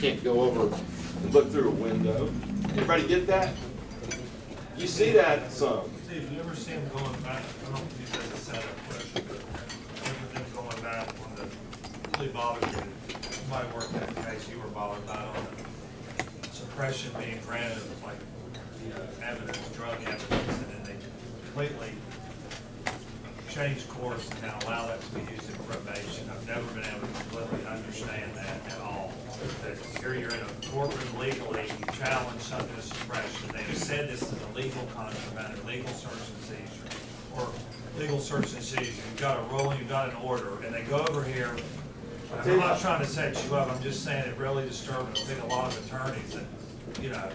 Can't go over and look through a window. Everybody get that? You see that some. Steve, you ever see them going back? I don't use that as a setup question, but ever them going back on the really bothered you? Somebody worked that case you were bothered by on the suppression being granted of like evidence, drug evidence, and then they completely change course and now allow that to be used in probation. I've never been able to completely understand that at all. That here you're in a courtroom legally, you challenge something to suppression. They have said this is a legal contraband, a legal search and seizure, or legal search and seizure. You've got a ruling, you've got an order, and they go over here. I'm not trying to set you up, I'm just saying it really disturbed me. I think a lot of attorneys that, you know,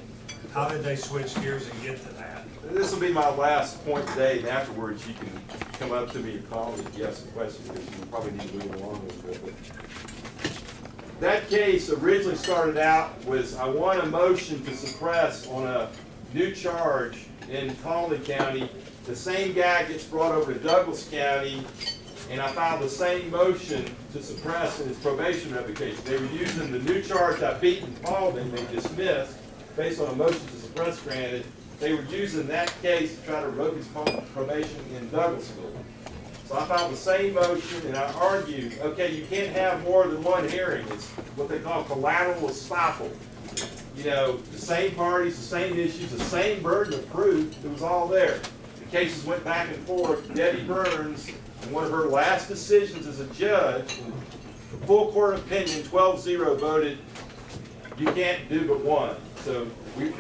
how did they switch gears and get to that? This will be my last point today, and afterwards you can come up to me and call me if you have some questions, because you probably need to move along a little bit. That case originally started out was I won a motion to suppress on a new charge in Colony County. The same guy gets brought over to Douglas County, and I filed the same motion to suppress in his probation revocation. They were using the new charge I beat in Paulding, they dismissed, based on a motion to suppress granted. They were using that case to try to revoke his probation in Douglasville. So I filed the same motion, and I argued, okay, you can't have more than one hearing. It's what they call collateral estoppel. You know, the same parties, the same issues, the same burden of proof, it was all there. The cases went back and forth. Debbie Burns, in one of her last decisions as a judge, in the full court opinion, 12-0 voted, you can't do but one. So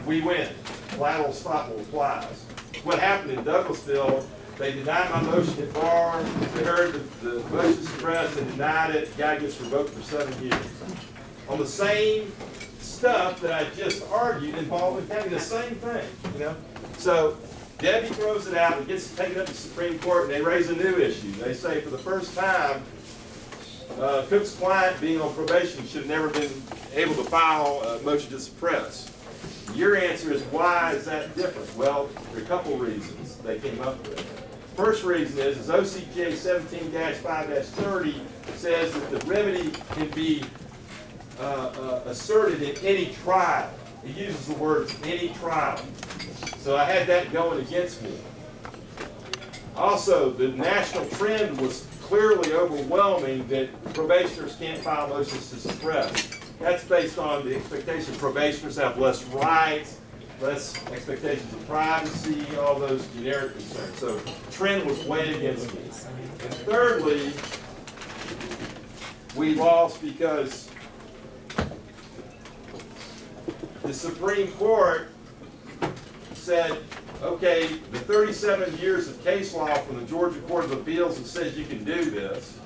we win. Collateral estoppel applies. What happened in Douglasville, they denied my motion at bar. They heard the motion suppressed, they denied it. The guy gets revoked for 7 years. On the same stuff that I just argued in Baldwin County, the same thing, you know. So Debbie throws it out, it gets taken up to the Supreme Court, and they raise a new issue. They say for the first time, Cook's client being on probation should have never been able to file a motion to suppress. Your answer is, why is that different? Well, there are a couple reasons they came up with. First reason is OCJ 17-5-30 says that the remedy can be asserted in any trial. It uses the words any trial. So I had that going against me. Also, the national trend was clearly overwhelming that probationers can't file motions to suppress. That's based on the expectation probationers have less rights, less expectations of privacy, all those generic concerns. So trend was way against me. And thirdly, we lost because the Supreme Court said, okay, the 37 years of case law from the Georgia Court of Appeals that says you can do this,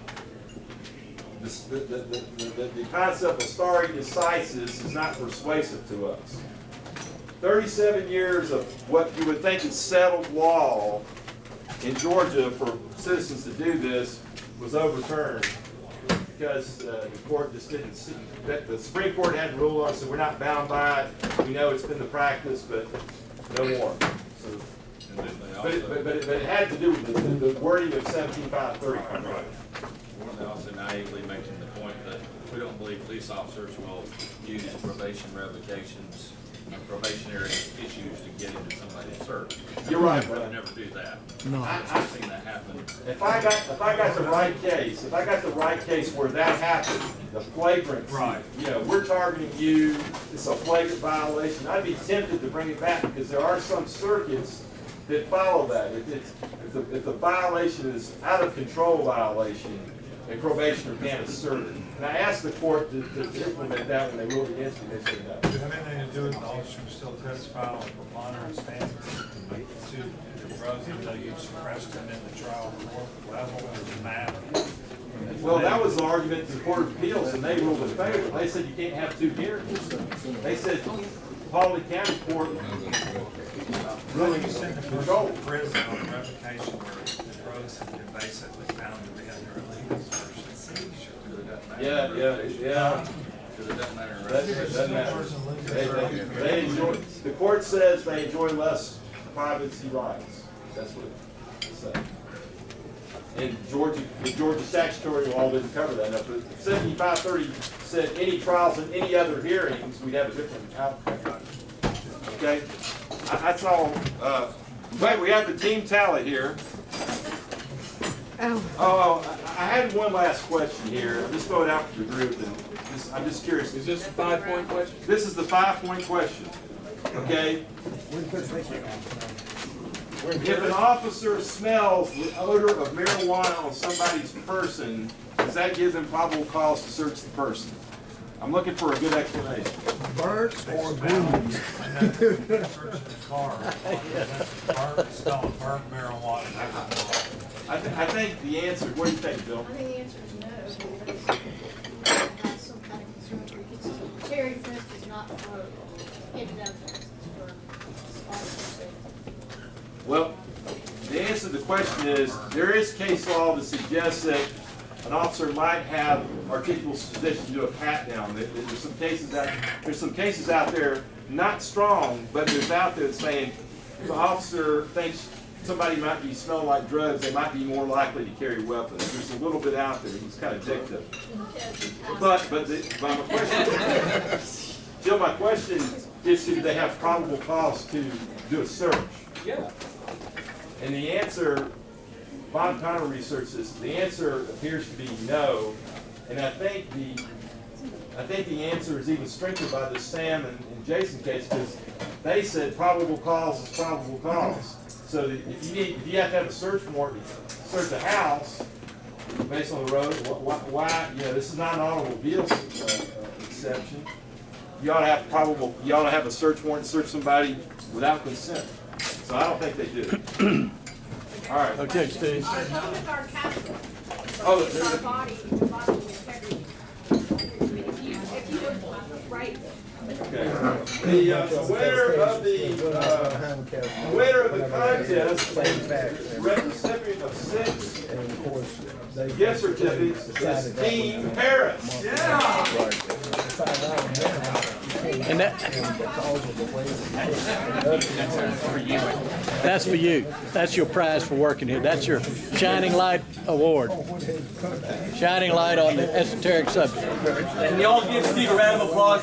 the concept of stare decisis is not persuasive to us. 37 years of what you would think is settled law in Georgia for citizens to do this was overturned because the court just didn't see that. The Supreme Court had ruled on it, so we're not bound by it. We know it's been the practice, but no more. So, but it had to do with the wording of 17-5-30. Right. They also naively making the point that we don't believe police officers will use probation revocations and probationary issues to get into somebody's search. You're right, We'll brother. never do that. No. I've seen that happen. If I got the right case where that happened, the flagrant, Right. you know, we're targeting you, it's a flagrant violation, I'd be tempted to bring it back because there are some circuits that follow that. If the violation is out of control violation, a probationer can't assert it. And I asked the court to implement that when they ruled against me, they said no. Does it have anything to do with the officer still testify on a preponderance standard to the drugs, even though you've suppressed them in the trial court level? Does it matter? Well, that was the argument to the Court of Appeals, and they ruled in favor. They said you can't have two hearings. They said Paulding County Court ruling You send the person control. to prison on a revocation where the drugs have been basically found to be under illegal search and seizure. Does that matter? Yeah. Because it doesn't matter. in That revocation. matters. They enjoy, the court says they enjoy less privacy rights. That's what it says. And Georgia, the Georgia statutory law didn't cover that enough. But if 7530 said any trials and any other hearings, we'd have a different outcome. Okay? That's all. Wait, we have the team tally here. I had one last question here. I'll just throw it out to the group, and I'm just curious. Is this a 5-point question? This is the 5-point question. Okay? If an officer smells the odor of marijuana on somebody's person, does that give them probable cause to search the person? I'm looking for a good explanation. Birds or grooms? Searching the car, smelling burnt marijuana. I think the answer, what do you think, Bill? I think the answer is no, because I have some kind of concern for it. Terry frisk is not for introduction, it's for officer safety. Well, the answer to the question is, there is case law that suggests that an officer might have articulable suspicion to do a pat down. There's some cases out there, not strong, but there's out there saying if the officer thinks somebody might be smelling like drugs, they might be more likely to carry weapons. There's a little bit out there. It's kind of addictive. But my question, Jill, my question is, do they have probable cause to do a search? Yeah. And the answer, Bob Connor researched this, the answer appears to be no. And I think the answer is even strengthened by the Sam and Jason case, because they said probable cause is probable cause. So that if you have to have a search warrant to search a house based on the road, why, this is not an automobile exception. You ought to have a search warrant to search somebody without consent. So I don't think they do. All right. Okay, Steve. Our public our castle, Oh, it's our body, the bodily integrity. If you would, right. Okay. The winner of the contest, recipient of 6 gift certificates, is Team Harris. And that's for you. That's your prize for working here. That's your Shining Light Award. Shining light on the esoteric subject. And y'all give Steve a round of applause.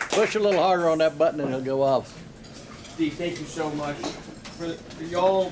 Push a little harder on that button and it'll go off. Steve, thank you so much for y'all